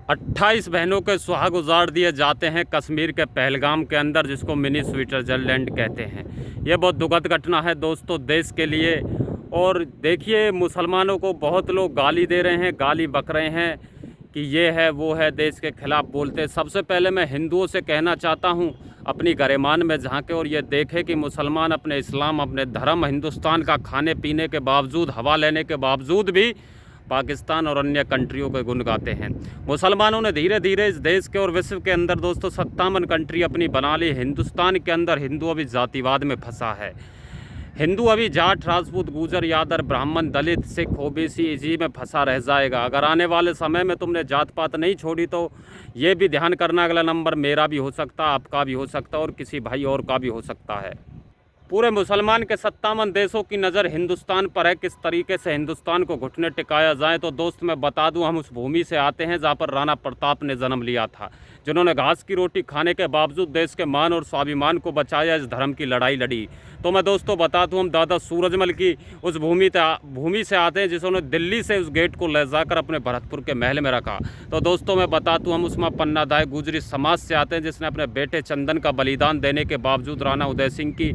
28 बहनों के सुहाग उजाड़ दिए जाते हैं कश्मीर के पहलगाम के अंदर, जिसको मिनी स्विट्ज़रलैंड कहते हैं। ये बहुत दुखद घटना है दोस्तों देश के लिए। और देखिए, मुसलमानों को बहुत लोग गाली दे रहे हैं, गाली बक रहे हैं कि ये है वो है, देश के खिलाफ बोलते हैं। सबसे पहले मैं हिंदुओं से कहना चाहता हूँ, अपनी गरिमान में झांके और ये देखें कि मुसलमान अपने इस्लाम, अपने धर्म, हिंदुस्तान का खाने पीने के बावजूद, हवा लेने के बावजूद भी पाकिस्तान और अन्य कंट्रियों के गुण गाते हैं। मुसलमानों ने धीरे धीरे इस देश के और विश्व के अंदर दोस्तों 57 कंट्री अपनी बना ली। हिंदुस्तान के अंदर हिंदू अभी जातिवाद में फंसा है। हिंदू अभी जाट, राजपूत, गुजर, यादव, ब्राह्मण, दलित, सिख, ओबीसी इसी में फंसा रह जाएगा। अगर आने वाले समय में तुमने जात पात नहीं छोड़ी तो ये भी ध्यान करना, अगला नंबर मेरा भी हो सकता, आपका भी हो सकता और किसी भाई और का भी हो सकता है। पूरे मुसलमान के 57 देशों की नज़र हिंदुस्तान पर है, किस तरीके से हिंदुस्तान को घुटने टिकाया जाए। तो दोस्त मैं बता दूं, हम उस भूमि से आते हैं जहां पर राणा प्रताप ने जन्म लिया था, जिन्होंने घास की रोटी खाने के बावजूद देश के मान और स्वाभिमान को बचाया, इस धर्म की लड़ाई लड़ी। तो मैं दोस्तों बता दूं, हम दादा सूरजमल की उस भूमि से आते हैं जिन्होंने दिल्ली से उस गेट को ले जाकर अपने भरतपुर के महल में रखा। तो दोस्तों मैं बता दूं, हम उस्मा पन्ना दाय गुजरी समाज से आते हैं, जिसने अपने बेटे चंदन का बलिदान देने के बावजूद राणा उदय सिंह की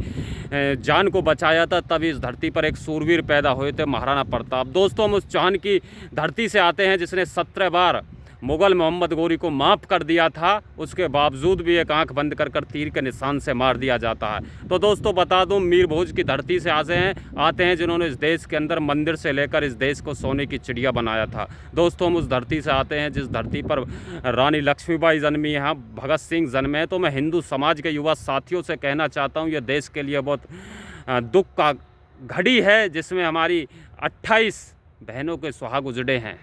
जान को बचाया था। तभी इस धरती पर एक सूरवीर पैदा हुए थे, महाराणा प्रताप। दोस्तों हम उस चांद की धरती से आते हैं जिसने 17 बार मुग़ल मोहम्मद गोरी को माफ़ कर दिया था, उसके बावजूद भी एक आंख बंद कर तीर के निशान से मार दिया जाता है। तो दोस्तों बता दूं, मीर भोज की धरती से आते हैं जिन्होंने इस देश के अंदर मंदिर से लेकर इस देश को सोने की चिड़िया बनाया था। दोस्तों हम उस धरती से आते हैं जिस धरती पर रानी लक्ष्मीबाई जन्मी है, भगत सिंह जन्मे हैं। तो मैं हिंदू समाज के युवा साथियों से कहना चाहता हूँ, यह देश के लिए बहुत दुख का घड़ी है, जिसमें हमारी 28 बहनों के सुहाग उजड़े हैं।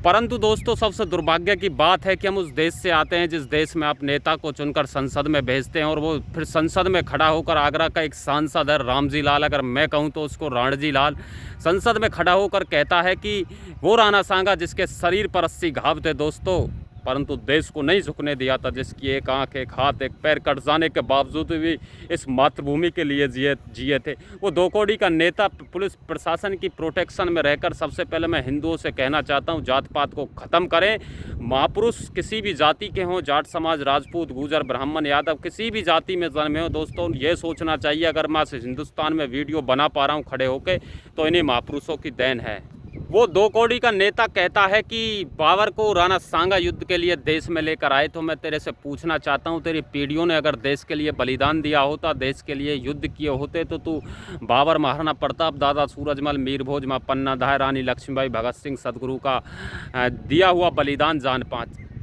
परंतु दोस्तों सबसे दुर्भाग्य की बात है कि हम उस देश से आते हैं जिस देश में आप नेता को चुनकर संसद में भेजते हैं और वो फिर संसद में खड़ा होकर, आगरा का एक सांसद है रामजी लाल, अगर मैं कहूँ तो उसको राणजी लाल, संसद में खड़ा होकर कहता है कि वो राणा सांगा जिसके शरीर पर 80 घाव थे दोस्तों, परंतु देश को नहीं झुकने दिया था, जिसकी एक आंख, एक हाथ, एक पैर कट जाने के बावजूद भी इस मातृभूमि के लिए जिए थे। वो 2 कौड़ी का नेता पुलिस प्रशासन की प्रोटेक्शन में रहकर, सबसे पहले मैं हिंदुओं से कहना चाहता हूँ, जात पात को ख़त्म करें। महापुरुष किसी भी जाति के हों, जाट समाज, राजपूत, गुजर, ब्राह्मण, यादव, किसी भी जाति में जन्मे हो दोस्तों, ये सोचना चाहिए अगर मैं हिंदुस्तान में वीडियो बना पा रहा हूँ खड़े होकर तो इन्हीं महापुरुषों की देन है। वो 2 कौड़ी का नेता कहता है कि बाबर को राणा सांगा युद्ध के लिए देश में लेकर आए। तो मैं तेरे से पूछना चाहता हूँ, तेरी पीढ़ियों ने अगर देश के लिए बलिदान दिया होता, देश के लिए युद्ध किए होते, तो तू बाबर, महाराणा प्रताप, दादा सूरजमल, मीर भोज, माँ पन्ना दाय, रानी लक्ष्मीबाई, भगत सिंह, सदगुरु का दिया हुआ बलिदान जान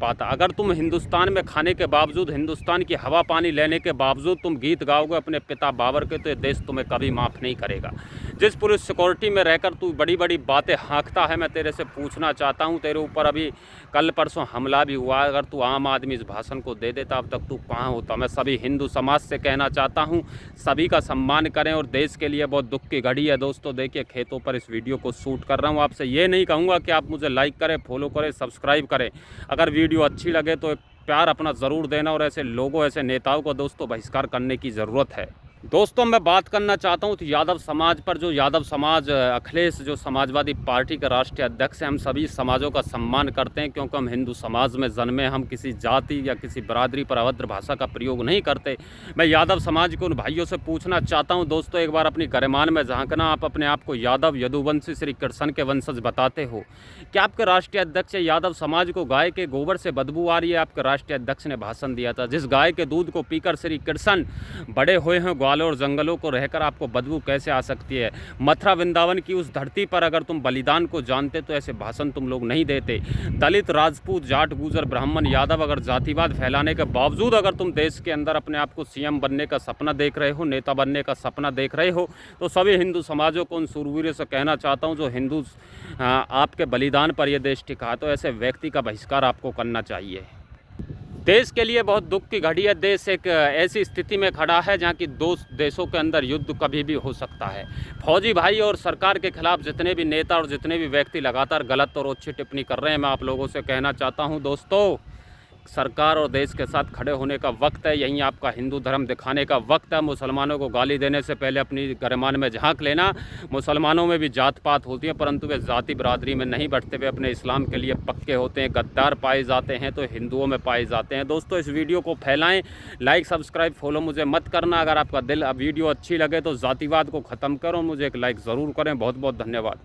पाता। अगर तुम हिंदुस्तान में खाने के बावजूद, हिंदुस्तान की हवा पानी लेने के बावजूद तुम गीत गाओगे अपने पिता बाबर के, तो ये देश तुम्हें कभी माफ़ नहीं करेगा। जिस पुलिस सिक्योरिटी में रहकर तू बड़ी बड़ी बातें हाँकता है, मैं तेरे से पूछना चाहता हूँ, तेरे ऊपर अभी कल परसों हमला भी हुआ। अगर तू आम आदमी इस भाषण को दे देता, अब तक तू कहाँ होता। मैं सभी हिंदू समाज से कहना चाहता हूँ, सभी का सम्मान करें और देश के लिए बहुत दुख की घड़ी है दोस्तों। देखिए, खेतों पर इस वीडियो को शूट कर रहा हूँ, आपसे ये नहीं कहूँगा कि आप मुझे लाइक करें, फॉलो करें, सब्सक्राइब करें। अगर वीडियो अच्छी लगे तो प्यार अपना ज़रूर देना और ऐसे लोगों, ऐसे नेताओं को दोस्तों बहिष्कार करने की ज़रूरत है। दोस्तों मैं बात करना चाहता हूं तो यादव समाज पर, जो यादव समाज, अखिलेश जो समाजवादी पार्टी का राष्ट्रीय अध्यक्ष है, हम सभी समाजों का सम्मान करते हैं क्योंकि हम हिंदू समाज में जन्मे, हम किसी जाति या किसी बरादरी पर अभद्र भाषा का प्रयोग नहीं करते। मैं यादव समाज के उन भाइयों से पूछना चाहता हूं दोस्तों, एक बार अपनी गरिमान में झांकना। आप अपने आप को यादव, यदुवंशी, श्री कृष्ण के वंशज बताते हो, क्या आपके राष्ट्रीय अध्यक्ष यादव समाज को गाय के गोबर से बदबू आ रही है? आपके राष्ट्रीय अध्यक्ष ने भाषण दिया था, जिस गाय के दूध को पीकर श्री कृष्ण बड़े हुए हैं, ग्वालों और जंगलों को रहकर आपको बदबू कैसे आ सकती है? मथुरा वृंदावन की उस धरती पर अगर तुम बलिदान को जानते तो ऐसे भाषण तुम लोग नहीं देते। दलित, राजपूत, जाट, गुजर, ब्राह्मण, यादव अगर जातिवाद फैलाने के बावजूद अगर तुम देश के अंदर अपने आप को सीएम बनने का सपना देख रहे हो, नेता बनने का सपना देख रहे हो, तो सभी हिंदू समाजों को, उन सूरवीरों से कहना चाहता हूँ जो हिंदू आपके बलिदान पर यह देश टिका, तो ऐसे व्यक्ति का बहिष्कार आपको करना चाहिए। देश के लिए बहुत दुख की घड़ी है। देश एक ऐसी स्थिति में खड़ा है जहां की 2 देशों के अंदर युद्ध कभी भी हो सकता है। फौजी भाई और सरकार के खिलाफ जितने भी नेता और जितने भी व्यक्ति लगातार गलत और अच्छी टिप्पणी कर रहे हैं, मैं आप लोगों से कहना चाहता हूं दोस्तों, सरकार और देश के साथ खड़े होने का वक्त है। यहीं आपका हिंदू धर्म दिखाने का वक्त है। मुसलमानों को गाली देने से पहले अपनी गिरमान में झांक लेना। मुसलमानों में भी जात पात होती है, परंतु वे जाति बरादरी में नहीं बढ़ते। वे अपने इस्लाम के लिए पक्के होते हैं। गद्दार पाए जाते हैं तो हिंदुओं में पाए जाते हैं। दोस्तों, इस वीडियो को फैलाएं, लाइक सब्सक्राइब फॉलो मुझे मत करना। अगर आपका दिल वीडियो अच्छी लगे तो जातिवाद को ख़त्म करो, मुझे एक लाइक ज़रूर करें। बहुत बहुत धन्यवाद।